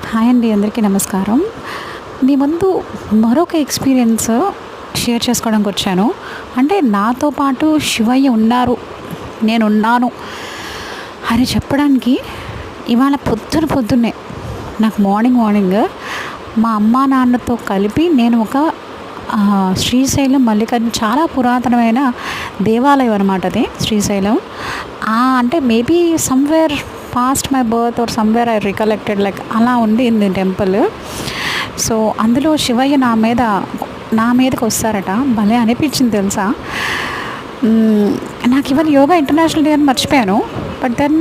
Hi అండి, అందరికీ నమస్కారం. మీ ముందు మరొక ఎక్స్పీరియన్స్ షేర్ చేసుకోవడానికి వచ్చాను. అంటే నాతో పాటు శివయ్య ఉన్నారు, నేనున్నాను అని చెప్పడానికి ఇవాళ పొద్దున్నే నాకు మార్నింగ్ మా అమ్మా నాన్నతో కలిపి నేను ఒక శ్రీశైలం మల్లికార్జున చాలా పురాతనమైన దేవాలయం అనమాట అది శ్రీశైలం. అంటే maybe somewhere past my birth or somewhere I recollected like అలా ఉంది ఇది టెంపుల్. సో అందులో శివయ్య నా మీదకి వస్తారట. భలే అనిపించింది తెలుసా. నాకు ఇవాళ యోగా ఇంటర్నేషనల్ డే అని మర్చిపోయాను. బట్ దెన్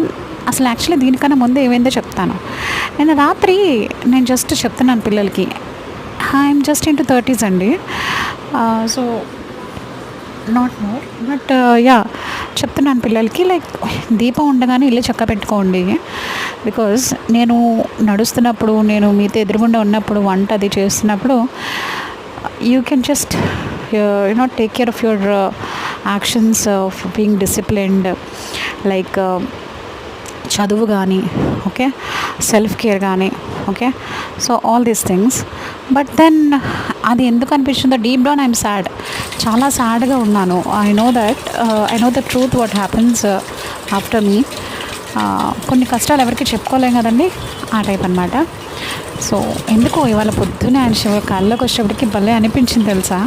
అసలు యాక్చువల్లీ దీనికన్నా ముందు ఏమైందో చెప్తాను. నేను జస్ట్ చెప్తున్నాను పిల్లలకి, I'm just in to 30s అండి. సో నాట్ మోర్, బట్ చెప్తున్నాను పిల్లలకి, లైక్ దీపం ఉండగానే ఇల్లు చక్క పెట్టుకోండి. బికాజ్ నేను నడుస్తున్నప్పుడు, నేను మీతో ఎదురుగుండా ఉన్నప్పుడు, వంట అది చేస్తున్నప్పుడు you can just take care of your actions of being disciplined, like చదువు కానీ, ఓకే, సెల్ఫ్ కేర్ కానీ, okay. So all these things. But then అది ఎందుకు అనిపించిందో డీప్ డౌన్ ఐఎమ్ సాడ్, చాలా సాడ్గా ఉన్నాను. I know the truth what happens after me. కొన్ని కష్టాలు ఎవరికి చెప్పుకోలేం కదండి, ఆ టైప్ అనమాట. సో ఎందుకో ఇవాళ పొద్దునే ఆయన శివ కాళ్ళలోకి వచ్చేటప్పటికి భలే అనిపించింది తెలుసా.